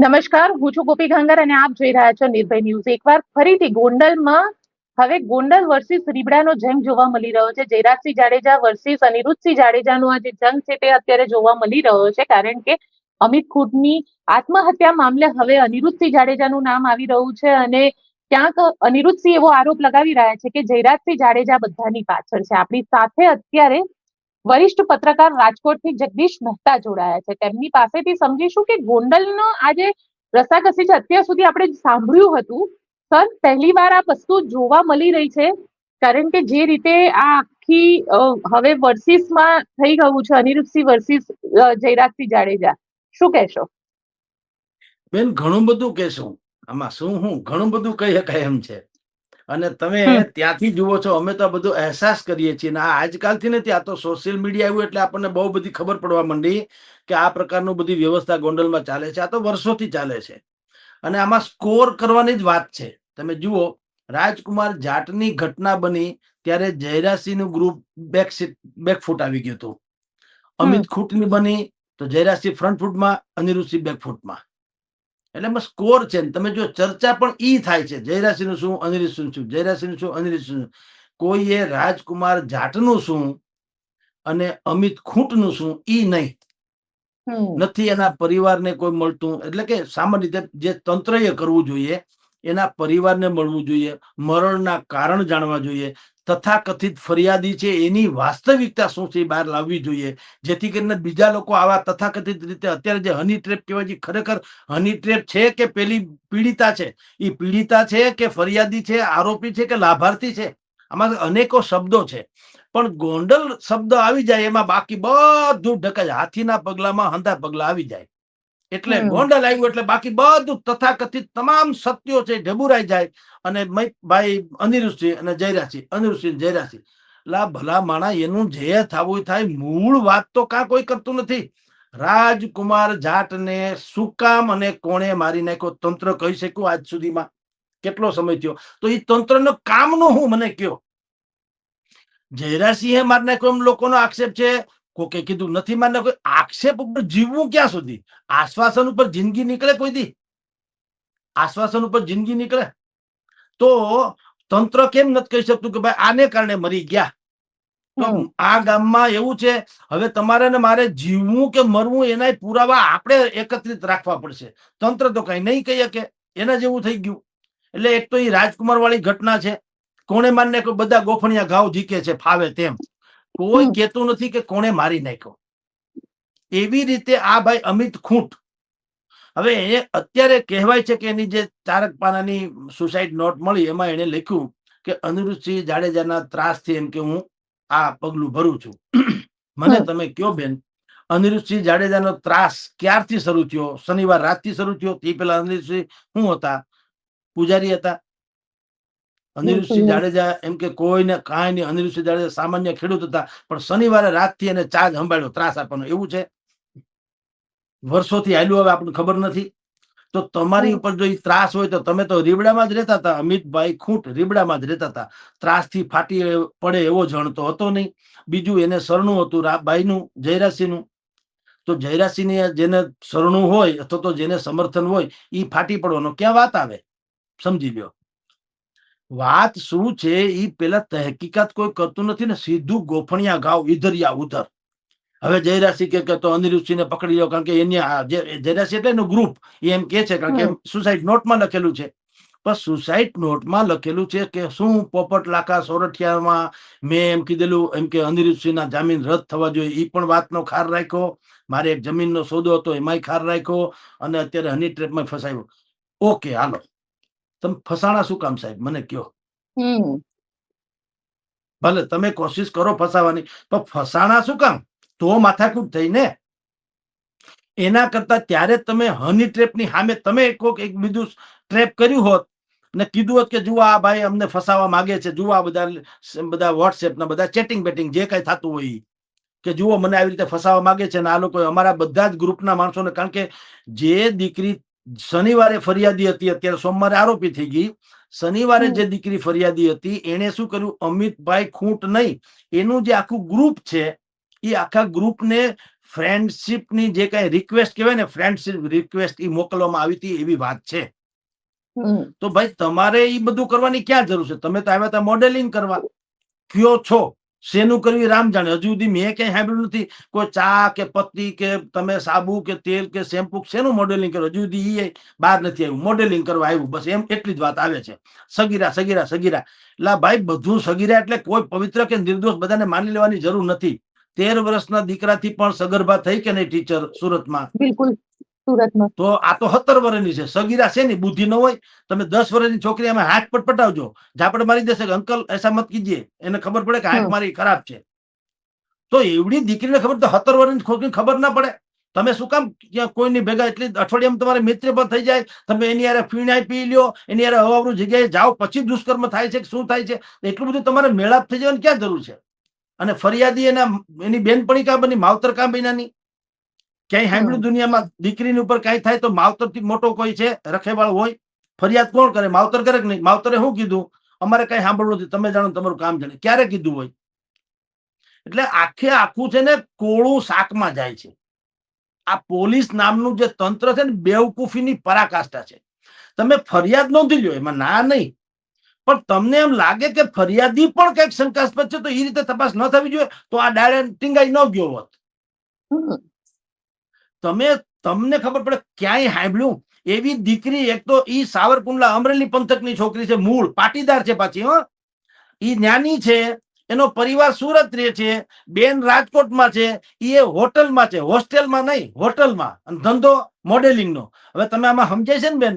નમસ્કાર, હું છું ગોપી ઘાંગર અને આપ જોઈ રહ્યા છો નિર્ભય ન્યૂઝ. એકવાર ફરીથી ગોંડલમાં હવે ગોંડલ વર્સિસ રીબડાનો જંગ જોવા મળી રહ્યો છે. જયરાજસિંહ જાડેજા વર્સિસ અનિરુદ્ધસિંહ જાડેજાનો આ જે જંગ છે તે અત્યારે જોવા મળી રહ્યો છે, કારણ કે અમિત ખૂટની આત્મહત્યા મામલે હવે અનિરુદ્ધસિંહ જાડેજાનું નામ આવી રહ્યું છે અને ક્યાંક અનિરુદ્ધસિંહ એવો આરોપ લગાવી રહ્યા છે કે જયરાજસિંહ જાડેજા બધાની પાછળ છે. આપણી સાથે અત્યારે વરિષ્ઠ પત્રકાર રાજકોટથી જગદીશ મહેતા જોડાયા છે. તેમની પાસેથી સમજીશું કે ગોંડલનો આ જે રસાકસી છે, અત્યાર સુધી આપણે સાંભળ્યું હતું. સર, પહેલી વાર આ વસ્તુ જોવા મળી રહી છે, કારણ કે જે રીતે આ આખી હવે વર્સિસમાં થઈ ગયું છે, અનિરુદ્ધસિંહ વર્સિસ જયરાજસિંહ જાડેજા, શું કહેશો? બેન, ઘણું બધું કહેશું. આમાં શું હું ઘણું બધું કહી શકાય એમ છે. અને તમે હમ ત્યાંથી જુઓ છો, અમે તો બધું અહેસાસ કરીએ છીએ ને. આ આજકાલથી નથી, આ તો સોશિયલ મીડિયા આવ્યું એટલે આપણને બહુ બધી ખબર પડવા માંડી કે આ પ્રકારનું બધી વ્યવસ્થા ગોંડલમાં ચાલે છે. આ તો વર્ષોથી ચાલે છે અને આમાં સ્કોર કરવાની જ વાત છે. તમે જુઓ, રાજકુમાર જાટની ઘટના બની ત્યારે જયરાજસિંહનું ગ્રુપ બેકફૂટ આવી ગયું હતું. હમ અમિત ખૂટની બની તો જયરાજસિંહ ફ્રન્ટ ફૂટમાં, અનિરુદ્ધસિંહ બેકફૂટમાં. એટલે એમાં સ્કોર છે. તમે જો ચર્ચા પણ ઈ થાય છે, જયરાજસિંહનું શું, અનિરુદ્ધસિંહનું શું, જયરાજસિંહનું શું, અનિરુદ્ધસિંહનું. કોઈએ રાજકુમાર જાટનું શું અને અમિત ખૂંટનું શું ઈ નહીં હમ નથી એના પરિવારને કોઈ મળતું. એટલે કે સામાન્ય રીતે જે તંત્રએ કરવું જોઈએ એના પરિવારને મળવું જોઈએ, મરણના કારણ જાણવા જોઈએ, તથાકથિત ફરિયાદી છે એની વાસ્તવિકતા શું છે એ બહાર લાવવી જોઈએ, જેથી કરીને બીજા લોકો આવા તથાકથિત રીતે અત્યારે જે હની ટ્રેપ કહેવાય છે, ખરેખર હની ટ્રેપ છે કે પેલી પીડિતા છે, એ પીડિતા છે કે ફરિયાદી છે, આરોપી છે કે લાભાર્થી છે. આમાં અનેકો શબ્દો છે, પણ ગોંડલ શબ્દ આવી જાય એમાં બાકી બધું ઢકાય. હાથીના પગલામાં હંધા પગલા આવી જાય. એટલે હમ ગોંડલ આવ્યું એટલે બાકી બધું તથાકથિત તમામ સત્યો છે ઢબુરાઈ જાય. અને ભાઈ અનિરુદ્ધસિંહ અને જયરાજસિંહ, અનિરુદ્ધસિંહ જયરાજસિંહ, લા ભલા માણા, એનું જે થવું થાય. મૂળ વાત તો કાં કોઈ કરતું નથી. રાજકુમાર જાટને શું કામ અને કોણે મારી નાખ્યો તંત્ર કહી શક્યું આજ સુધીમાં? કેટલો સમય થયો? તો એ તંત્રનો કામનું હું મને કયો. જયરાજસિંહે મારી નાખ્યો એમ લોકોનો આક્ષેપ છે, કોકે કીધું નથી મારી નાખ્યો. આક્ષેપ ઉપર જીવવું ક્યાં સુધી? આશ્વાસન ઉપર જિંદગી નીકળે કોઈ દી? આશ્વાસન ઉપર જિંદગી નીકળે? તો તંત્ર કેમ નથી કહી શકતું કે ભાઈ આને કારણે મરી ગયા? તો હમ આ ગામમાં એવું છે, હવે તમારે ને મારે જીવવું કે મરવું એના પુરાવા આપણે એકત્રિત રાખવા પડશે. તંત્ર તો કઈ નહીં કહી શકે. એના જેવું થઈ ગયું. એટલે એક તો એ રાજકુમાર વાળી ઘટના છે. કોણે મારી નાખ્યો? બધા ગોફણિયા ઘાવ ઝીકે છે ફાવે તેમ. કોઈ હમ કહેતું નથી કે કોણે મારી નાખ્યો. એવી રીતે આ ભાઈ અમિત ખૂંટ, હવે એ અત્યારે કહેવાય છે કે એની જે ચારક પાનાની સુસાઇડ નોટ મળી એમાં એને લખ્યું કે અનિરુદ્ધસિંહ જાડેજાના ત્રાસથી એમ કે હું આ પગલું ભરું છું. મને હમ તમે કયો બેન, અનિરુદ્ધસિંહ જાડેજાનો ત્રાસ ક્યારથી શરૂ થયો? શનિવાર રાતથી શરૂ થયો? તે પેલા અનિરુદ્ધસિંહ શું હતા? પૂજારી હતા? બિલકુલ અનિરુદ્ધસિંહ નહીં. જાડેજા એમ કે કોઈને કાંઈ નહીં. અનિરુદ્ધસિંહ જાડેજા સામાન્ય ખેડૂત હતા, પણ શનિવારે રાતથી એને ચાર્જ સંભાળ્યો ત્રાસ આપવાનો. એવું છે? વર્ષોથી હાલ્યું, હવે આપણને ખબર નથી. તો તમારી હમ ઉપર જો ત્રાસ હોય તો તમે તો રીબડામાં જ રહેતા હતા. અમિતભાઈ ખૂંટ રીબડામાં જ રહેતા હતા. ત્રાસથી ફાટી પડે એવો જણતો હતો નહીં. બીજું એને સરણું હતું ભાઈનું, જયરાજસિંહનું. તો જયરાજસિંહને જેને સરણું હોય અથવા તો જેને સમર્થન હોય એ ફાટી પડવાનો ક્યાં વાત આવે? સમજી લ્યો. વાત શું છે એ પેલા તહેકીકાત કોઈ કરતું નથી ને, સીધું ગોફણિયા ઘાવ, ઇધરિયા ઉધર. હવે જયરાજસિંહ કે તો અનિરુદ્ધસિંહને પકડી લો, કારણ કે એની જયરાજસિંહ એટલે એનું ગ્રુપ એમ કે છે, કારણ કે હમ સુસાઇડ નોટમાં લખેલું છે. પણ સુસાઇડ નોટમાં લખેલું છે કે શું પોપટ લાખા સોરઠિયામાં મેં એમ કીધેલું એમ કે અનિરુદ્ધસિંહના જામીન રદ થવા જોઈએ, એ પણ વાતનો ખાર રાખ્યો. મારે એક જમીનનો સોદો હતો એમાંય ખાર રાખ્યો, અને અત્યારે હની ટ્રેપમાં ફસાયો. ઓકે, હાલો, તમે ફસાણા શું કામ સાહેબ? મને કયો. હમ ભલે તમે કોશિશ કરો ફસાવાની, પણ ફસાણા શું કામ? તો માથાકૂટ થઈ ને. એના કરતા ત્યારે તમે હની ટ્રેપની સામે તમે એક બીજું ટ્રેપ કર્યું હોત ને કીધું હોત કે જુઓ આ ભાઈ અમને ફસાવા માંગે છે, જુઓ આ બધા વોટ્સએપના બધા ચેટિંગ બેટિંગ જે કઈ થતું હોય, કે જુઓ મને આવી રીતે ફસાવા માંગે છે. ને આ લોકો અમારા બધા જ ગ્રુપના માણસોને, કારણ કે જે દીકરી શનિવારે ફરિયાદી હતી અત્યારે સોમવારે આરોપી થઈ ગઈ. શનિવારે હમ જે દીકરી ફરિયાદી હતી એને શું કર્યું? અમિતભાઈ ખૂંટ નહીં, એનું જે આખું ગ્રુપ છે એ આખા ગ્રુપને ફ્રેન્ડશિપની જે કઈ રિક્વેસ્ટ કહેવાય ને, ફ્રેન્ડશિપ રિક્વેસ્ટ એ મોકલવામાં આવી હતી એવી વાત છે. તો ભાઈ તમારે એ બધું કરવાની ક્યાં જરૂર છે? તમે તો આવ્યા હતા મોડેલિંગ કરવા. કયો છો શેનું કરવી રામ જાણે. હજુ સુધી મેં ક્યાંય સાંભળ્યું નથી કોઈ ચા કે પત્તી કે તમે સાબુ કે તેલ કે શેમ્પુ શેનું મોડેલિંગ કરો. હજુ સુધી એ બહાર નથી આવ્યું. મોડેલિંગ કરવા આવ્યું બસ, એમ એટલી જ વાત આવે છે. સગીરા સગીરા સગીરા. એટલે ભાઈ બધું સગીરા એટલે કોઈ પવિત્ર કે નિર્દોષ બધાને માની લેવાની જરૂર નથી. 13 વર્ષના દીકરાથી પણ સગર્ભા થઈ કે નહીં ટીચર સુરતમાં? બિલકુલ. સુરતમાં તો આ તો 17 વર્ષની છે. સગીરા છે ની બુદ્ધિ ન હોય. તમે 10 વર્ષની છોકરી અમે હાથ પટપટાવજો, ઝાપડ મારી દેશે કે અંકલ એસા મત કીજીએ. એને ખબર પડે કે હાથ મારી ખરાબ છે. તો એવડી દીકરીને ખબર, તો 17 વર્ષની છોકરીને ખબર ના પડે? તમે શું કામ કોઈની ભેગા એટલી અઠવાડિયામાં તમારે મિત્ર પણ થઈ જાય, તમે એની યારે ફીણાઈ પી લ્યો, એની યારે અવાવરું જગ્યાએ જાઓ, પછી દુષ્કર્મ થાય છે કે શું થાય છે? એટલું બધું તમારે મેળાપ થઈ જવાની ક્યાં જરૂર છે? અને ફરિયાદી એની બેનપણી કાં બની, માવતર કાં બન્યાની? ક્યાંય સાંભળ્યું દુનિયામાં દીકરીની ઉપર કાંઈ થાય તો માવતરથી મોટો કોઈ છે રખેવાળ હોય? ફરિયાદ કોણ કરે? માવતર કરે કે નહીં? માવતરે શું કીધું? અમારે કઈ સાંભળવું નથી, તમે જાણો તમારું કામ જાણે. ક્યારે કીધું હોય? એટલે આખું છે ને કોળું શાકમાં જાય છે. આ પોલીસ નામનું જે તંત્ર છે ને, બેવકૂફીની પરાકાષ્ઠા છે. તમે ફરિયાદ નોંધી લ્યો, એમાં ના નહીં, પણ તમને એમ લાગે કે ફરિયાદી પણ કઈક શંકાસ્પદ છે તો એ રીતે તપાસ ન થવી જોઈએ, તો આ ડાયરેક્ટ ટીંગાઈ ન ગયો હોત. તમને ખબર પડે ક્યાંય સાંભળ્યું એવી દીકરી? એક તો ઈ સાવરકુંડલા અમરેલી પંથકની છોકરી છે, મૂળ પાટીદાર છે પાછી. ઈ જ્ઞાની છે, એનો પરિવાર સુરત રહે છે, બેન રાજકોટમાં છે, એ હોટલમાં છે, હોસ્ટેલમાં નહીં, હોટલમાં, અને ધંધો મોડેલિંગનો. હવે તમે આમાં સમજાય છે ને બેન?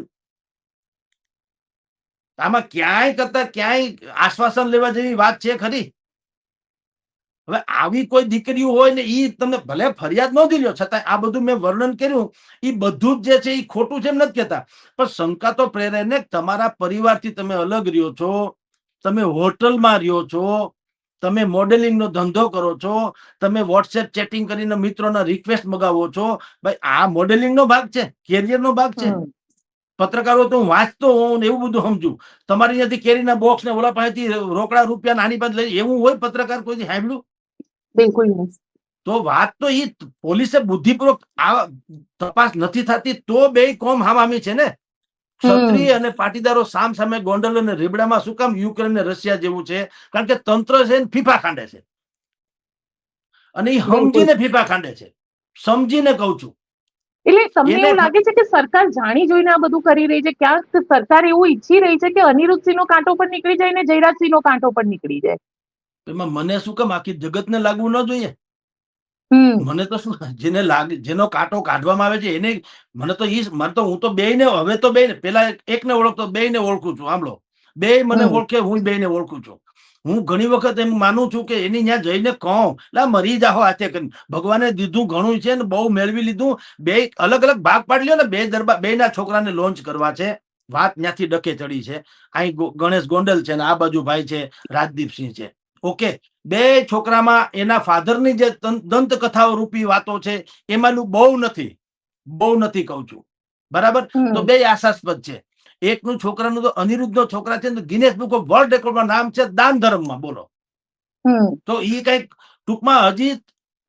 આમાં ક્યાંય કરતા ક્યાંય આશ્વાસન લેવા જેવી વાત છે ખરી? હવે આવી કોઈ દીકરીઓ હોય ને, ઈ તમને ભલે ફરિયાદ નોંધી લ્યો, છતાં આ બધું મેં વર્ણન કર્યું એ બધું જ જે છે એ ખોટું છે એમ નથી કહેતા, પણ શંકા તો પ્રેરે ને. તમારા પરિવારથી તમે અલગ રહ્યો છો, તમે હોટલમાં રહ્યો છો, તમે મોડેલિંગનો ધંધો કરો છો, તમે વોટ્સએપ ચેટિંગ કરીને મિત્રોના રિક્વેસ્ટ મગાવો છો. ભાઈ આ મોડેલિંગનો ભાગ છે, કેરિયરનો ભાગ છે. પત્રકારો તો હું વાંચતો હોઉં ને એવું બધું સમજુ. તમારી ત્યાંથી કેરીના બોક્સ ને ઓલા પાસેથી રોકડા રૂપિયા નાની પાસે લઈ, એવું હોય પત્રકાર કોઈ સાંભળ્યું? બિલકુલ. તો વાત તો ઈ પોલીસે બુદ્ધિપૂર્વક આ તપાસ નથી થતી તો બે કોમ હામામી છે ને. ક્ષત્રિય અને પાટીદારો સામ સામે ગોંડલ અને રીબડામાં શું કામ યુક્રેન ને રશિયા જેવું છે? કારણ કે તંત્ર છે ફીફા ખાંડે છે, અને એ સમજીને ફીફા ખાંડે છે. સમજીને કઉ છું. એટલે તમને એવું લાગે છે કે સરકાર જાણી જોઈને આ બધું કરી રહી છે? ક્યાંક સરકાર એવું ઈચ્છી રહી છે કે અનિરુદ્ધસિંહનો કાંટો પણ નીકળી જાય ને જયરાજસિંહનો કાંટો પણ નીકળી જાય? એમાં મને શું કામ? આખી જગતને લાગવું ન જોઈએ? મને તો શું, જેને લાગે, જેનો કાંટો કાઢવામાં આવે છે એને. મને તો હું તો બેયને, હવે તો બેયને, પેલા એકને ઓળખતો, બેયને ઓળખું છું. સાંભળો, બે મને ઓળખે, હું બેયને ઓળખું છું. હું ઘણી વખત એમ માનું છું કે એની ત્યાં જઈને કહું, લા મરી જાહો હાથે કરીને. ભગવાને દીધું ઘણું છે ને, બહુ મેળવી લીધું. બે અલગ અલગ ભાગ પાડી લ્યો ને. બે દરબાર, બેના છોકરાને લોન્ચ કરવા છે. વાત ત્યાંથી ડકે ચડી છે. અહીં ગણેશ ગોંડલ છે ને આ બાજુ ભાઈ છે રાજદીપસિંહ છે. ઓકે, બે છોકરામાં એના ફાધરની જે દંત કથાઓ રૂપી વાતો છે એમાંનું બહુ નથી કહું છું. બરાબર? તો બે આશાસ્પદ છે. એકનું છોકરાનું તો અનિરુદ્ધનો છોકરા છે, ગિનેસ બુક ઓફ વર્લ્ડ રેકોર્ડમાં નામ છે દાન ધર્મમાં. બોલો, તો એ કઈક ટૂંકમાં હજી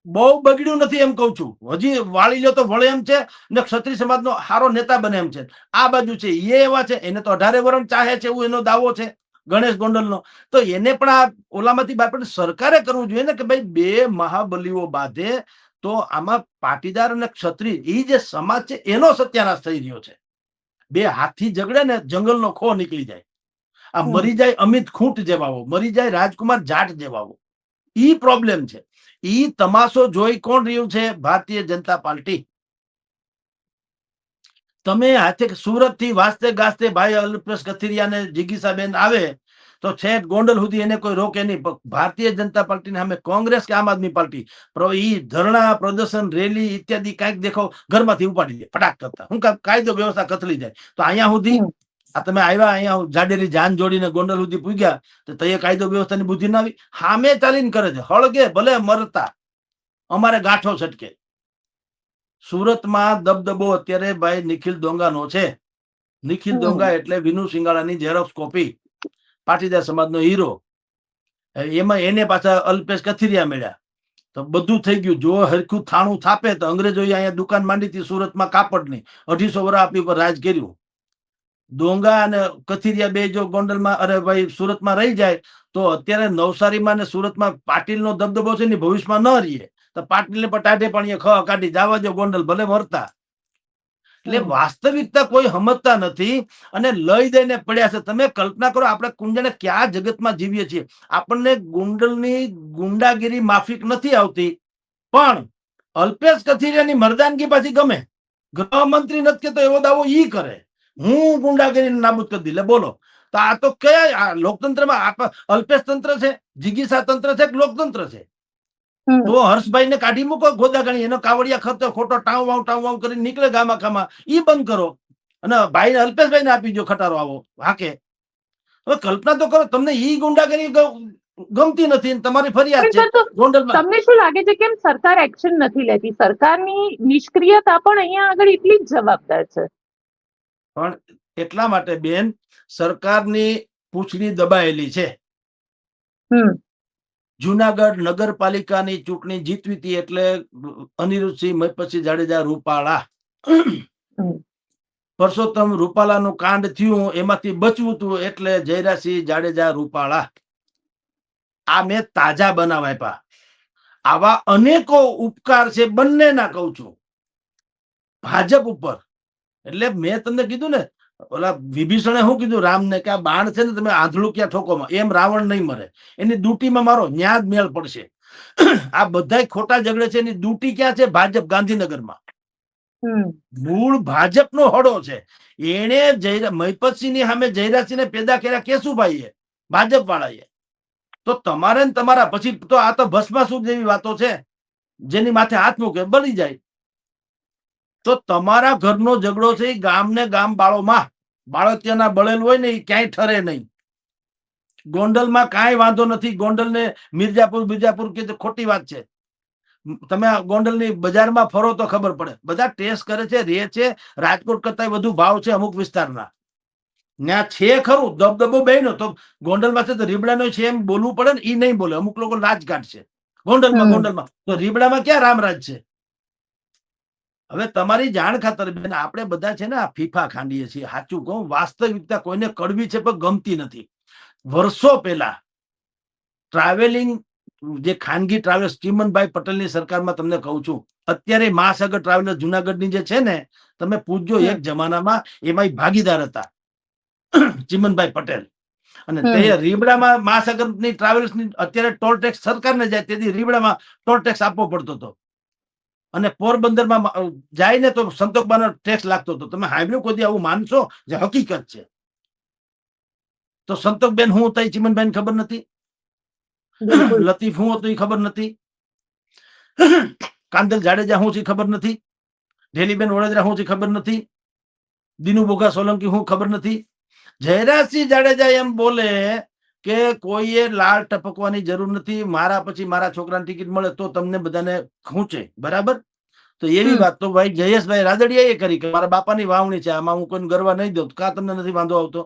બહુ બગડ્યું નથી એમ કઉ છું. હજી વાળી લ્યો તો વળે એમ છે ને, ક્ષત્રિય સમાજનો સારો નેતા બને એમ છે. આ બાજુ છે એ એવા છે, એને તો 18 વર્ષ ચાહે છે એવું એનો દાવો છે ગણેશ ગોંડલનો. તો એને પણ આ ઓલામાંથી બહાર પડે. સરકારે કરવું જોઈએ ને કે ભાઈ બે મહાબલીઓ બાંધે તો આમાં પાટીદાર અને ક્ષત્રિય એ જે સમાજ છે એનો સત્યાનાશ થઈ રહ્યો છે. બે હાથી ઝઘડે ને જંગલનો ખો નીકળી જાય. આ મરી જાય અમિત ખૂંટ જેવાઓ, મરી જાય રાજકુમાર જાટ જેવાઓ. ઈ પ્રોબ્લેમ છે. ઈ તમાશો જોઈ કોણ રહ્યું છે? ભારતીય જનતા પાર્ટી. તમે હાથે સુરત થી વાસ્તે ગાસ્તે ભાઈ અલ્પેશ કથિરિયા ને જિગીસાબેન આવે તો છેક ગોંડલ સુધી એને કોઈ રોકે નહીં. ભારતીય જનતા પાર્ટીને સામે કોંગ્રેસ કે આમ આદમી પાર્ટી ઈ ધરણા, પ્રદર્શન, રેલી ઇત્યાદિ કાંઈક દેખો ઘરમાંથી ઉપાડી દે ફટાક કરતા. હું કાયદો વ્યવસ્થા કથળી જાય. તો અહીંયા સુધી આ તમે આવ્યા, અહીંયા જાડેરી જાન જોડીને ગોંડલ સુધી પૂગ્યા, તો તૈયાર કાયદો વ્યવસ્થાની બુદ્ધિ ના આવી? સામે ચાલીને કરે છે, હળગે ભલે મરતા, અમારે ગાંઠો છટકે. સુરતમાં દબદબો અત્યારે ભાઈ નિખિલ દોંગાનો છે. નિખિલ દોંગા એટલે વિનુ સિંગાળાની ઝેરોક્સ કોપી, પાટીદાર સમાજનો હીરો. એમાં એને પાછા અલ્પેશ કથિરિયા મળ્યા. તો બધું થઈ ગયું. જો હરખું થાણું થાપે તો અંગ્રેજોએ અહીંયા દુકાન માંડી હતી સુરતમાં કાપડની, 250 વર્ષ આપણી પર રાજ કર્યું. ડોંગા અને કથિરિયા બે જો ગોંડલમાં અરે ભાઈ સુરતમાં રહી જાય તો અત્યારે નવસારીમાં ને સુરતમાં પાટીલનો દબદબો છે ને ભવિષ્યમાં ન રહીએ તો પાટીલને પણ ટાઢે પાણીએ ખ કાઢી જવા દો, ગોંડલ ભલે મરતા. એટલે વાસ્તવિકતા કોઈ સમજતા નથી અને લઈ દઈને પડ્યા છે. તમે કલ્પના કરો, આપણે કુંજને ક્યાં જગતમાં જીવીએ છીએ. આપણને ગોંડલની ગુંડાગીરી માફિક નથી આવતી, પણ અલ્પેશ કથિરિયાની મર્દાનગી પાછી ગમે. ગૃહમંત્રી નથી કેતો એવો દાવો ઈ કરે, હું ગુંડાગીરી નાબૂદ કરી દી. બોલો, તો આ તો કયા લોકતંત્રમાં અલ્પેશ તંત્ર છે, જિગીસા તંત્ર છે કે લોકતંત્ર છે? તો હર્ષભાઈ ને કાઢી મૂકો ગોદા ગણી, એનો કાવડિયા ખર્ચો ખોટો ટાવ વાવ કરીને નીકળે ગામા ખામાં, ઈ બંધ કરો અને ભાઈ અલ્પેશભાઈ ને આપી દો ખટારો આવો હાકે. હવે કલ્પના તો કરો, તમને ઈ ગુંડાગીરી ગમતી નથી, તમારી ફરિયાદ છે ગોંડલમાં. તમને શું લાગે છે કેમ સરકાર એક્શન નથી લેતી? સરકારની નિષ્ક્રિયતા પણ અહીંયા આગળ એટલી જ જવાબદાર છે. પણ એટલા માટે બેન, સરકારની પૂંછડી દબાયેલી છે. જુનાગઢ નગરપાલિકાની ચૂંટણી જીતવી હતી એટલે અનિરુદ્ધસિંહ મહિપતસિંહ જાડેજા રૂપાળા, પરસોત્તમ રૂપાલાનું કાંડ થયું, એમાંથી બચવું હતું એટલે જયરાજસિંહ જાડેજા રૂપાળા. આ મેં તાજા બનાવ આપ્યા. આવા અનેકો ઉપકાર છે બંનેના, કહું છું, ભાજપ ઉપર. એટલે મેં તમને કીધું ને, ઓલા વિભીષણે શું કીધું રામને કે આ બાણ છે ને તમે આંધળું ક્યાં ઠોકોમાં, એમ રાવણ નહીં મરે, એની દૂટીમાં મારો ન્યાજ મેળ પડશે. આ બધા ખોટા ઝઘડે છે, એની દૂટી ક્યાં છે? ભાજપ ગાંધીનગરમાં. મૂળ ભાજપનો હડો છે. એને મહિપતસિંહની સામે જયરાજસિંહને પેદા કર્યા કેશુભાઈએ, ભાજપ વાળાએ. તો તમારે ને તમારા પછી તો આ તો ભસ્માસુર જેવી વાતો છે, જેની માથે હાથ મૂકે બળી જાય. તો તમારા ઘરનો ઝઘડો છે એ ગામને ગામ બાળોમાં, બાળકિયાના બળેલ હોય ને એ ક્યાંય ઠરે નહીં. ગોંડલમાં કાંઈ વાંધો નથી. ગોંડલને મિર્જાપુર કે ખોટી વાત છે. તમે ગોંડલની બજારમાં ફરો તો ખબર પડે, બધા ટેસ્ટ કરે છે, રે છે. રાજકોટ કરતા વધુ ભાવ છે અમુક વિસ્તારના, ત્યાં છે ખરું દબદબો બેનો. તો ગોંડલમાં છે તો રીબડાનો છે એમ બોલવું પડે ને, એ નહીં બોલે. અમુક લોકો લાજ કાઢશે ગોંડલમાં તો રીબડામાં ક્યાં રામરાજ છે? હવે તમારી જાણ ખાતર બેન, આપણે બધા છે ને આ ફીફા ખાંડીએ છીએ. સાચું કહું, વાસ્તવિકતા કોઈને કડવી છે પણ ગમતી નથી. વર્ષો પહેલા ટ્રાવેલિંગ જે ખાનગી ટ્રાવેલ્સ ચીમનભાઈ પટેલની સરકારમાં, તમને કહું છું, અત્યારે મહાસાગર ટ્રાવેલર્સ જુનાગઢની જે છે ને, તમે પૂછજો, એક જમાનામાં એમાં ભાગીદાર હતા ચીમનભાઈ પટેલ. અને તે રીબડામાં મહાસાગરની ટ્રાવેલ્સની અત્યારે ટોલ ટેક્સ સરકારને જાય, તેથી રીબડામાં ટોલ ટેક્સ આપવો પડતો હતો. અને પોરબંદરમાં જાય ને તો સંતોકબાનો ટેક્સ લાગતો હતો. તમે સાંભળ્યું કોઈ આવું? માનશો? જે હકીકત છે. તો સંતોકબેન હું હતા એ ચીમનભાઈને ખબર નથી, લતીફ હું હતો એ ખબર નથી, કાંદલ જાડેજા હું છે ખબર નથી, ઢેલીબેન વડોદરા હું છે ખબર નથી, દિનુ બોગા સોલંકી હું ખબર નથી. જયરાજસિંહ જાડેજા એમ બોલે કે કોઈએ લાળ ટપકવાની જરૂર નથી, મારા પછી મારા છોકરાની ટિકિટ મળે તો તમને બધાને ખૂંચે. બરાબર? તો એવી વાત તો ભાઈ જયેશભાઈ રાદડિયા એ કરી કે મારા બાપાની વાવણી છે, આમાં હું કોઈને ગરવા નહીં દઉં. કા તમને નથી વાંધો આવતો?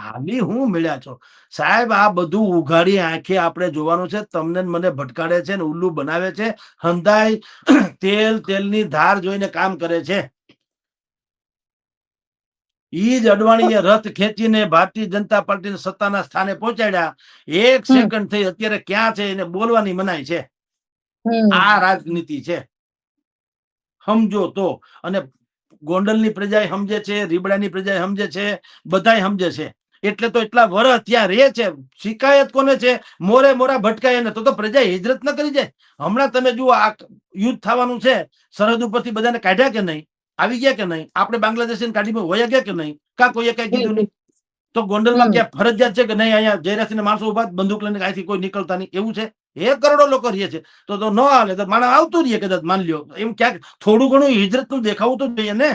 હાલી હું મળ્યા છો સાહેબ? આ બધું ઉઘાડી આંખે આપણે જોવાનું છે. તમને મને ભટકાડે છે ને ઉલ્લુ બનાવે છે. હંધાઈ તેલની ધાર જોઈને કામ કરે છે. ઈ જ અડવાણીએ રથ ખેંચીને ભારતીય જનતા પાર્ટીને સત્તાના સ્થાને પહોંચાડ્યા. 1 સેકન્ડ થઈ, અત્યારે ક્યાં છે એને બોલવાની મનાઈ છે. આ રાજનીતિ છે, સમજો તો. અને ગોંડલની પ્રજા સમજે છે, રીબડાની પ્રજા સમજે છે, બધા સમજે છે. એટલે તો એટલા વર્ષ ત્યાં રહે છે. શિકાયત કોને છે? મોરા ભટકાય ને તો પ્રજા હિજરત ન કરી જાય. હમણાં તમે જુઓ, આ યુદ્ધ થવાનું છે, સરહદ ઉપરથી બધાને કાઢ્યા કે નહીં? આવી ગયા કે નહીં? આપણે બાંગ્લાદેશ કાઢી વયા ગયા કે નહીં? કા કોઈએ કઈ કીધું નહીં? તો ગોંડલમાં ક્યાં ફરજિયાત છે કે નહીં અહીંયા જયરાજસિંહ માણસો ઉભા બંદૂક લઈને અહીંથી કોઈ નીકળતા નહીં? એવું છે? 1 કરોડો લોકો રહે છે તો ન હાલે તો માણસ આવતું રહીએ કદાચ, માન લ્યો. એમ ક્યાંક થોડું ઘણું હિજરતનું દેખાવું તો જોઈએ ને.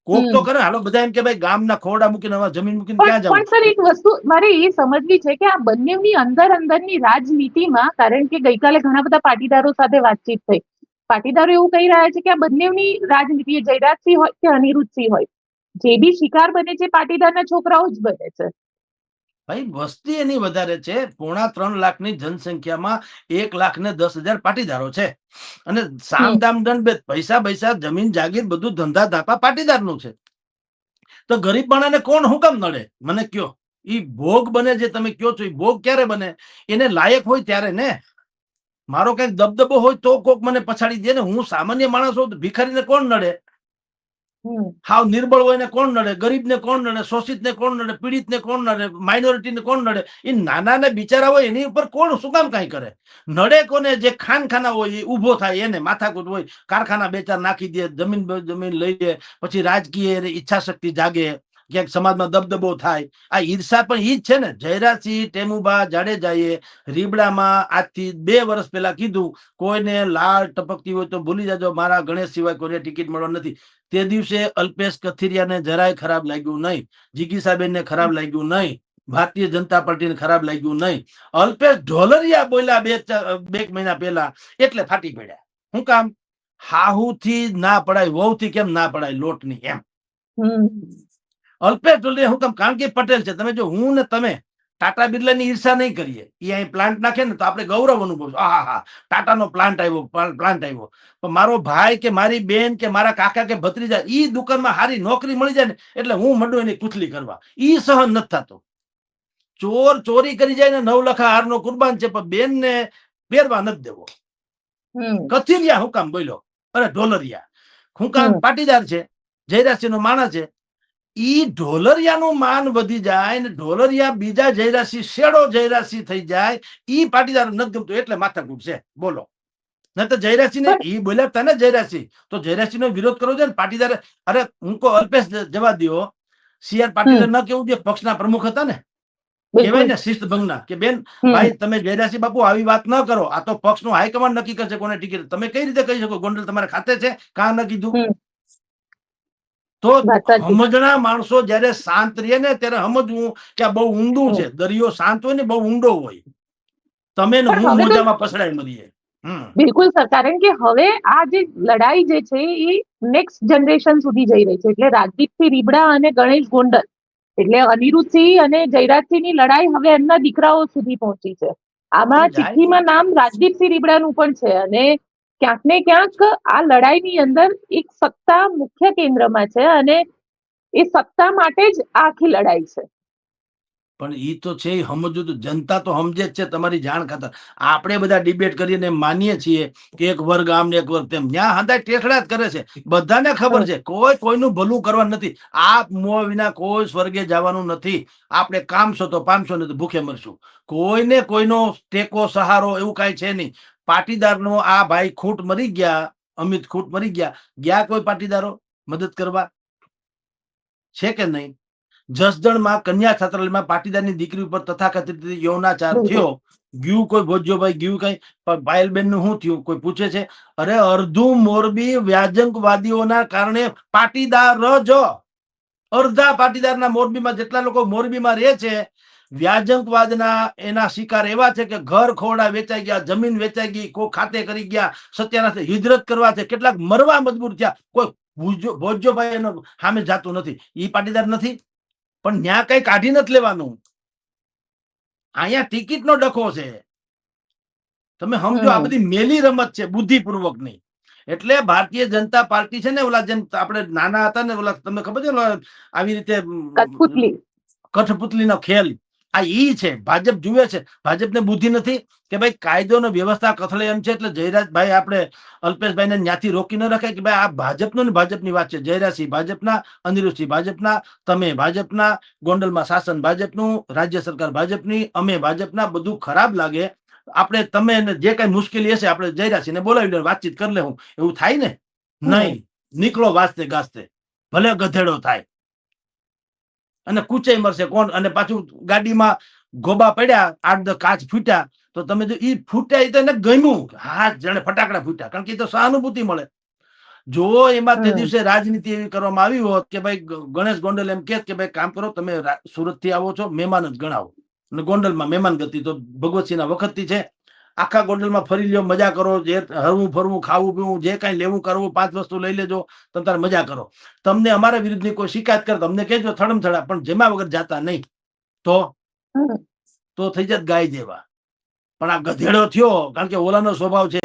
કોક તો કરે. હાલો બધા એમ કે ભાઈ ગામના ખોરડા મૂકીને જમીન મૂકીને ક્યાં જવું? પણ સર, એક વસ્તુ મારે એ સમજવી છે કે આ બંનેની અંદરની રાજનીતિમાં, કારણ કે ગઈકાલે ઘણા બધા પાટીદારો સાથે વાતચીત થઈ, પાટીદારો એવું કહી રહ્યા છે કે આ બંનેની રાજનીતિ, જયરાજસિંહ હોય કે અનિરુદ્ધસિંહ હોય, જે બી શિકાર બને છે પાટીદારના છોકરાઓ જ બને છે. ભાઈ વસ્તી એની વધારે છે. 3.25 લાખની જનસંખ્યામાં 1,10,000 પાટીદારો છે. અને સામ હમ દામ દંડ ભેદ, પૈસા પૈસા જમીન જાગીર બધું ધંધા ધાપા પાટીદારનું છે. તો ગરીબ માણસને કોણ હું કામ નડે? મને કયો. ઈ ભોગ બને જે તમે કયો છો, એ ભોગ ક્યારે બને? એને લાયક હોય ત્યારે ને. મારો કઈક દબદબો હોય તો કોક મને પછાડી દે ને. હું સામાન્ય માણસ હોઉં તો ભિખારીને કોણ નડે? હમ હાવ નિર્બળ હોય ને કોણ નડે? ગરીબને કોણ નડે? શોષિતને કોણ નડે? પીડિતને કોણ નડે? માઇનોરિટીને કોણ નડે? એ નાના ને બિચારા હોય એની ઉપર કોણ શું કામ કઈ કરે? નડે કોને? જે ખાનખાના હોય એ ઉભો થાય, એને માથાકૂટ હોય, કારખાના 2-4 નાખી દે, જમીન લઈ લે, પછી રાજકીય ઈચ્છા શક્તિ જાગે, ક્યાંક સમાજમાં દબદબો થાય. આ ઈર્ષા પણ ઈ જ છે ને. જયરાજસિંહ ટેમુભા જાડેજાએ રીબડામાં આજથી 2 વર્ષ પહેલા કીધું, કોઈને લાળ ટપકતી હોય તો ભૂલી જાજો, મારા ગણેશ સિવાય કોઈને ટિકિટ મળવા નથી. તે દિવસે અલ્પેશ કથિરિયાને જરાય ખરાબ લાગ્યું નહીં, જીગીસાબેનને ખરાબ લાગ્યું નહીં, ભારતીય જનતા પાર્ટીને ખરાબ લાગ્યું નહીં. અલ્પેશ ઢોલરિયા બોલ્યા 2 મહિના પહેલા એટલે ફાટી પડ્યા. શું કામ? હાહુથી ના પડાય, વહુથી કેમ ના પડાય લોટની, એમ. હમ અલ્પેશ ઢોલરિયા શું કામ? કારણ કે પટેલ છે. તમે જો હું ને તમે ટાટા બિરલાની ઈર્ષા નહીં કરીએ, એ અહીં પ્લાન્ટ નાખે ને તો આપણે ગૌરવ અનુભવ. હા હા, ટાટાનો પ્લાન્ટ આવ્યો. પણ મારો ભાઈ કે મારી બેન કે મારા કાકા કે ભત્રીજા ઈ દુકાનમાં સારી નોકરી મળી જાય ને એટલે હું મંડું એની કુથલી કરવા. ઈ સહન નથી થતો. ચોર ચોરી કરી જાય ને 9 લાખ હારનો કુરબાન છે, પણ બેન ને પહેરવા નથી દેવો. કથિરિયા હું કામ બોલ્યો? અરે ઢોલરિયા હું કામ? પાટીદાર છે, જયરાજસિંહ નો માણસ છે. ઈ ઢોલરિયાનું માન વધી જાય ને ઢોલરિયા બીજા જયરાજસિંહ શેડો જયરાજસિંહ થઈ જાય, ઈ પાટીદાર નથી ગમતું એટલે માથાકૂટ છે. બોલો. નહીં તો જયરાજસિંહ ને ઈ બોલ્યા હતા ને જયરાજસિંહ, તો જયરાજસિંહ નો વિરોધ કરવો છે ને પાટીદાર. અરે હું કો અલ્પેશ જવા દો, CR પાટીલ ન કેવું જોઈએ, પક્ષના પ્રમુખ હતા ને, કહેવાય ને શિસ્ત ભંગના, કે બેન ભાઈ તમે જયરાજસિંહ બાપુ આવી વાત ન કરો, આ તો પક્ષનું હાઈકમાન્ડ નક્કી કરશે કોને ટિકિટ. તમે કઈ રીતે કહી શકો ગોંડલ તમારા ખાતે છે? કાં ન કીધું? તો સમજણા માણસો જયારે શાંત રહે ને ત્યારે સમજવું કે આ બહુ ઊંડું છે. દરિયો શાંત હોય ને બહુ ઊંડો હોય. તમે ને હું મોજામાં પસડાઈ મરીએ. બિલકુલ સર, કારણ કે હવે આ જે લડાઈ જે છે એ નેક્સ્ટ જનરેશન સુધી જઈ રહી છે. એટલે રાજદીપસિંહ રીબડા અને ગણેશ ગોંડલ, એટલે અનિરુદ્ધસિંહ અને જયરાજસિંહ ની લડાઈ હવે એમના દીકરાઓ સુધી પહોંચી છે. આમાં ચિઠ્ઠીમાં નામ રાજદીપસિંહ રીબડાનું પણ છે. અને ક્યાંક ને ક્યાંક આ લડાઈની અંદર એક સત્તા મુખ્ય કેન્દ્રમાં છે, અને એ સત્તા માટે જ આખી લડાઈ છે. પણ ઈ તો છે, સમજવું તો જનતા તો સમજે જ છે. તમારી જાણ ખાતર આપણે બધા ડિબેટ કરીને માનીએ છીએ કે એક વર્ગ આમ ને એક વર્ગ તેમ. ત્યાં હંધાય ટેઠડા જ કરે છે. બધાને ખબર છે કોઈ કોઈનું ભલું કરવા નથી. આ મોં વિના કોઈ સ્વર્ગે જવાનું નથી. આપણે કામશો તો પામશો ને તો ભૂખે મરશું. કોઈને કોઈનો ટેકો સહારો એવું કઈ છે નહીં. પાટીદારનો આ ભાઈ ખૂટ મરી ગયા, અમિત ખૂટ મરી ગયા કોઈ પાટીદારો મદદ કરવા છે કે નહીં? જસદણમાં કન્યા છાત્રાલયમાં પાટીદારની દીકરી ઉપર તથાકથિત યૌનાચાર થયો. ગયું કોઈ ભોજ્યોભાઈ ગયું કઈ? પણ પાયલબેન નું શું થયું? કોઈ પૂછે છે? અરે અડધું મોરબી વ્યાજંકવાદીઓના કારણે પાટીદાર જ, અડધા પાટીદારના મોરબીમાં જેટલા લોકો મોરબીમાં રહે છે, વ્યાજંકવાદના એના શિકાર એવા છે કે ઘર ખોરડા વેચાઈ ગયા, જમીન વેચાઈ ગઈ, કોઈ ખાતે કરી ગયા, સત્યાનાશ હિજરત કરવા છે, કેટલાક મરવા મજબૂર થયા. કોઈ ભોજ્યોભાઈ એનો સામે જાતું નથી. ઈ પાટીદાર નથી. પણ ન્યા કઈ કાઢી નથી લેવાનું. અહીંયા ટિકિટ નો ડખો છે. તમે સમજો આ બધી મેલી રમત છે, બુદ્ધિપૂર્વક ની. એટલે ભારતીય જનતા પાર્ટી છે ને, ઓલા જેમ આપણે નાના હતા ને, ઓલા તમને ખબર છે આવી રીતે કઠપુતલી નો ખેલ, આ ઈ છે. ભાજપ જુએ છે. ભાજપને બુદ્ધિ નથી કે ભાઈ કાયદો ને વ્યવસ્થા કથળે એમ છે, એટલે જયરાજભાઈ આપણે અલ્પેશભાઈ ને ન્યાથી રોકી ન રખાય કે ભાઈ આ ભાજપનો ને ભાજપની વાત છે. જયરાજસિંહ ભાજપના, અનિરુદ્ધસિંહ ભાજપના, તમે ભાજપના, ગોંડલમાં શાસન ભાજપનું, રાજ્ય સરકાર ભાજપની, અમે ભાજપના. બધું ખરાબ લાગે. આપણે તમે જે કઈ મુશ્કેલી હશે આપણે જયરાજસિંહને બોલાવી લે, વાતચીત કરી લે. હું એવું થાય ને? નહીં. નીકળો વાસ્તે ગાસ્તે, ભલે ગધેડો થાય અને કૂચાઈ મરશે કોણ. અને પાછું ગાડીમાં ગોબા પડ્યા, 8-10 કાચ ફૂટ્યા, તો તમે જો ઈ ફૂટ્યા એ તો એને ગમ્યું, હા જાણે ફટાકડા ફૂટ્યા, કારણ કે એ તો સહાનુભૂતિ મળે. જો એમાં તે દિવસે રાજનીતિ એવી કરવામાં આવી હોત કે ભાઈ ગણેશ ગોંડલ એમ કે ભાઈ કામ કરો, તમે સુરત થી આવો છો, મહેમાન જ ગણાવો, અને ગોંડલમાં મહેમાન ગતિ તો ભગવતસિંહના વખતથી છે. આખા ગોંડલમાં ફરી લ્યો, મજા કરો, જે હરવું ફરવું, ખાવું પીવું, જે કઈ લેવું કરવું, 5 વસ્તુ લઈ લેજો, તમે તારે મજા કરો. તમને અમારા વિરુદ્ધની કોઈ શિકાયત કરે તમને કહેજો થડમથડા, પણ જેમાં વગર જાતા નહીં. તો તો થઈ જાત ગાય જેવા. પણ આ ગધેડો થયો, કારણ કે ઓલાનો સ્વભાવ છે,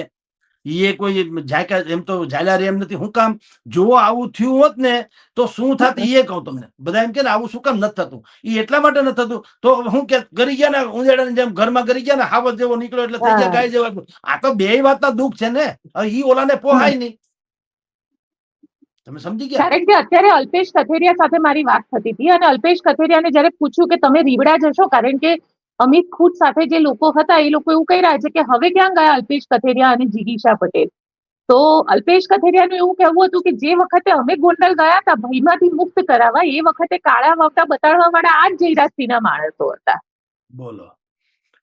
એ કોઈ જાયકા એમ તો ઝાલા રે એમ નથી. હું કામ જો આવું થયું હોત ને તો શું થાત એ કહું તમને. બધા એમ કે આવું શું કામ નથી થતું, એ એટલા માટે નથી થતું. તો હું કે ગરી ગયા ને ઉંદેડાની જેમ ઘરમાં ગરી ગયા ને હાવત જેવો નીકળ્યો એટલે થઈ ગયા ગાય જેવા. આ તો બે વાતના દુઃખ છે ને. હવે ઈ ઓલાને પોહાય નહીં. તમે સમજી ગયા? કારણ કે અત્યારે અલ્પેશ કથેરિયા સાથે મારી વાત થતી હતી અને અલ્પેશ કથેરિયાને જયારે પૂછ્યું કે તમે રીવડા જશો, કારણ કે અમિત ખુદ સાથે જે લોકો હતા એ લોકો એવું કહી રહ્યા છે કે હવે ક્યાં ગયા અલ્પેશ કથેરિયા અને જિગીશા પટેલ. તો અલ્પેશ કથેરિયાનું એવું કહેવું હતું કે જે વખતે અમે ગોંડલ ગયા હતા ભયમાંથી મુક્ત કરાવવા, એ વખતે કાળા વાવટા બતાડવા વાળા આ જ જયરાજસિંહના માણસો હતા. બોલો.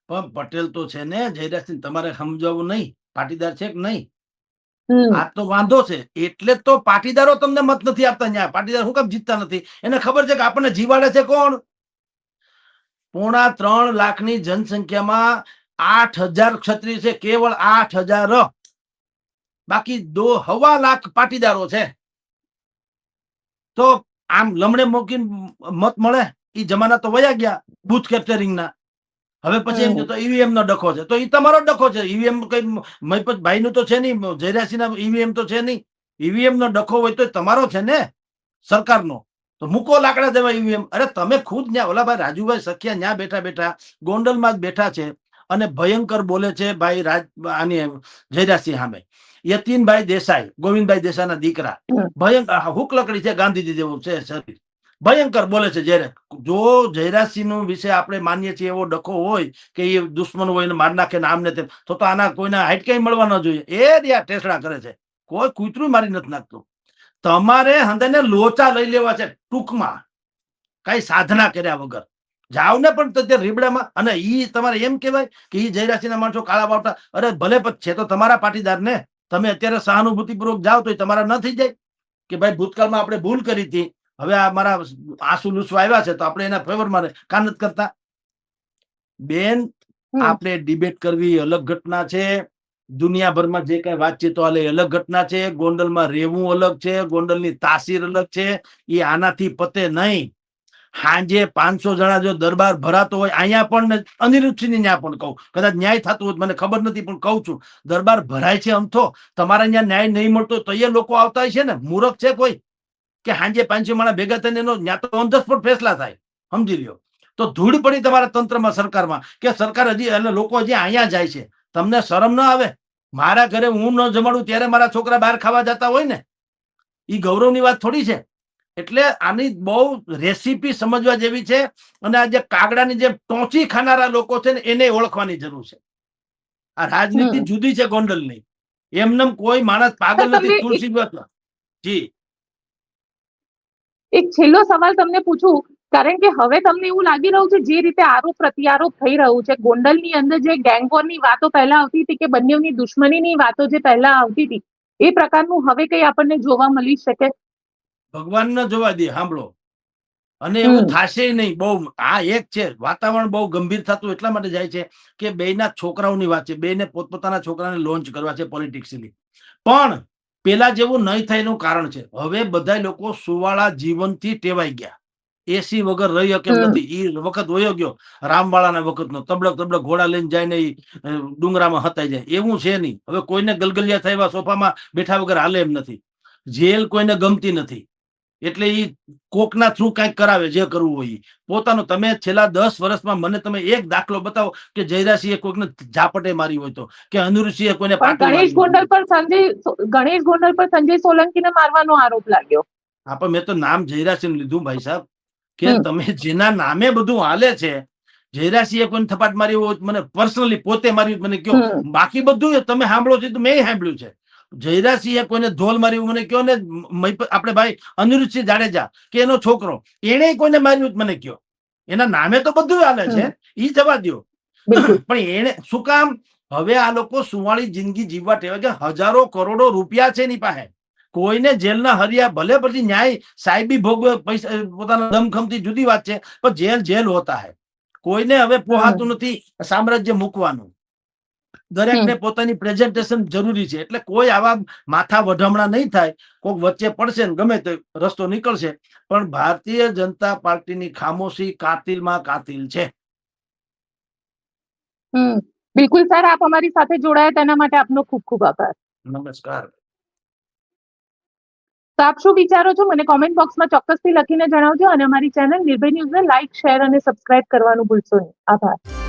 પણ પટેલ તો છે ને જયરાજસિંહ, તમારે સમજાવવું નહીં પાટીદાર છે કે નહીં. આ તો વાંધો છે. એટલે તો પાટીદારો તમને મત નથી આપતા. ન્યા પાટીદાર શું કામ જીતતા નથી? એને ખબર છે કે આપણને જીવાડે છે કોણ? 3.25 લાખની જનસંખ્યામાં 8,000 ક્ષત્રિય છે, કેવળ 8,000. બાકી 2.25 લાખ પાટીદારો છે. તો આમ લમડે મૂકીને મત મળે? એ જમાના તો વયા ગયા બુથ કેપ્ચરિંગ ના. હવે પછી એમ તો ઈવીએમ નો ડખો છે, તો એ તમારો ડખો છે. ઈવીએમ કઈ મહિપતભાઈ નું તો છે નહીં, જયરાસિંહ ના ઈવીએમ તો છે નહીં. ઈવીએમ નો ડખો હોય તો તમારો છે ને સરકારનો. તો મૂકો લાકડા દેવા ઈવીએમ. અરે તમે ખુદ ન્યા ઓલાભાઈ રાજુભાઈ સખિયા ન્યા બેઠા બેઠા ગોંડલમાં જ બેઠા છે અને ભયંકર બોલે છે ભાઈ આની જયરાસિંહ સામે. યતીનભાઈ દેસાઈ, ગોવિંદભાઈ દેસાઈના દીકરા, ભયંકર હુક લકડી છે, ગાંધીજી જેવું છે શરીર, ભયંકર બોલે છે. જયારે જો જયરાજસિંહ નું વિશે આપણે માનીએ છીએ એવો ડખો હોય કે એ દુશ્મન હોય ને માર નાખે ને આમને તેમ, તો આના કોઈના હાઈટ કઈ મળવા ન જોઈએ. એ રહ્યા ટેસડા કરે છે, કોઈ કૂતરું મારી નથી નાખતું. તમારે હંધાને લોચા લઈ લેવા છે ટૂંકમાં, કઈ સાધના કર્યા વગર જાવ ને. પણ રીબડામાં અને ઈ તમારે એમ કેવાય કે ઈ જયરાજસિંહ ના માણસો કાળા બાવટા. અરે ભલે છે તો તમારા પાટીદાર ને. તમે અત્યારે સહાનુભૂતિપૂર્વક જાઓ તો તમારા ન થઈ જાય કે ભાઈ ભૂતકાળમાં આપણે ભૂલ કરી હતી, હવે આ મારા આંસુ લૂસવા આવ્યા છે તો આપણે એના ફેવરમાં કામ નથી કરતા. બેન, આપણે ડિબેટ કરવી અલગ ઘટના છે. દુનિયાભરમાં જે કઈ વાતચીતો હાલે અલગ ઘટના છે. ગોંડલમાં રહેવું અલગ છે, ગોંડલની તાસીર અલગ છે. એ આનાથી પતે નહીં. હાંજે 500 જણા જો દરબાર ભરાતો હોય, અહીંયા પણ અનિરુદ્ધસિંહ ન્યા પણ કહું, કદાચ ન્યાય થતું હોય મને ખબર નથી, પણ કહું છું દરબાર ભરાય છે. અમથો તમારા અહીંયા ન્યાય નહીં મળતો તો એ લોકો આવતા હોય છે ને. મૂરખ છે કોઈ કે હાંજે 500 માણસ ભેગા થઈને એનો ત્યાં તો ઓન ધ સ્પોટ ફેસલા થાય? સમજી લ્યો. તો ધૂળ પડી તમારા તંત્રમાં, સરકારમાં, કે સરકાર હજી એટલે લોકો હજી અહીંયા જાય છે. તમને શરમ ન આવે? મારા ઘરે હું ન જમાડું ત્યારે મારા છોકરા બહાર ખાવા જતા હોય ને, એ ગૌરવની વાત થોડી છે. એટલે આની બહુ રેસીપી સમજવા જેવી છે. અને આ જે કાગડાની જે ટોંચી ખાનારા લોકો છે ને એને ઓળખવાની જરૂર છે. આ રાજનીતિ જુદી છે ગોંડલની. એમને કોઈ માણસ પાગલ નથી. તુલસી જી, એક છેલ્લો સવાલ તમને પૂછું, કારણ કે હવે તમને એવું લાગી રહ્યું છે જે રીતે આરોપ પ્રત્યારોપ થઈ રહ્યું છે ગોંડલની અંદર, જે ગેંગવોરની વાતો પહેલા આવતી હતી કે બંનેની દુશ્મનીની વાતો જે પહેલા આવતી હતી, એ પ્રકારનું હવે કઈ આપણને જોવા મળી શકે? ભગવાન ન જોવા દે. સાંભળો, અને એવું થશે નહીં. બહુ આ એક છે વાતાવરણ બહુ ગંભીર થતું એટલા માટે જાય છે કે બેના છોકરાઓની વાત છે. બેને પોતપોતાના છોકરાને લોન્ચ કરવા છે પોલિટિક્સલી. પણ પેલા જેવું નહીં થાય એનું કારણ છે હવે બધા લોકો સુવાળા જીવનથી ટેવાઈ ગયા. એસી વગર રહી શકે એમ નથી. એ વખત વયો ગયો રામવાળાના વખતનો. તબડક તબડક ઘોડા લઈને જાય ને ડુંગરામાં હતાઈ જાય, એવું છે નહીં. હવે કોઈને ગલગલિયા થયા સોફામાં બેઠા વગર હાલે એમ નથી. જેલ કોઈને ગમતી નથી. એટલે એ કોકના થ્રુ કઈક કરાવે જે કરવું હોય. પોતાનું તમે છેલ્લા 10 વર્ષમાં મને તમે એક દાખલો બતાવો કે જયરાસિંહે કોઈકને ઝાપટે મારી હોય તો, કે અનુરુસિંહે કોઈને ગણેશ ગોંડલ પર સંજય સોલંકીને મારવાનો આરોપ લાગ્યો. હા, પણ મેં તો નામ જયરાસિંહ લીધું ભાઈ સાહેબ, કે તમે જેના નામે બધું હાલે છે. જયરાસિંહે કોઈને થપાટ મારી હોય મને પર્સનલી પોતે મારી મને કયો. બાકી બધું તમે સાંભળો છો તો મેં સાંભળ્યું છે. જયરાસિંહે કોઈને ધોલ મારી મને કયો ને. આપણે ભાઈ અનિરુદ્ધસિંહ જાડેજા કે એનો છોકરો એને કોઈને માર્યું મને કયો. એના નામે તો બધું હાલે છે, ઈ જવા દો. પણ એને શું કામ? હવે આ લોકો સુવાળી જિંદગી જીવવા ટેવાય છે. હજારો કરોડો રૂપિયા છે એની પાસે. કોઈને જેલના હરિયા ભલે પછી ન્યાય સાહેબી ભોગવે પૈસા પોતાના દમખમથી જુદી વાત છે, પણ જેલ જેલ હોતા હે. કોઈને હવે પોહાતું નથી સામ્રાજ્ય મૂકવાનું. દરેકને પોતાની પ્રેઝન્ટેશન જરૂરી છે. એટલે કોઈ આવા માથા વઢમણા નહીં થાય. કોઈક વચ્ચે પડશે ને ગમે તે રસ્તો નીકળશે. પણ ભારતીય જનતા પાર્ટીની ખામોશી કાતિલમાં કાતિલ છે. બિલકુલ સર, આપ અમારી સાથે જોડાયા તેના માટે આપનો ખૂબ ખૂબ આભાર. નમસ્કાર. તો આપ શું વિચારો છો મને કોમેન્ટ બોક્સમાં ચોક્કસથી લખીને જણાવજો અને અમારી ચેનલ નિર્ભય ન્યૂઝને લાઇક, શેર અને સબસ્ક્રાઇબ કરવાનું ભૂલશો નહીં. આભાર.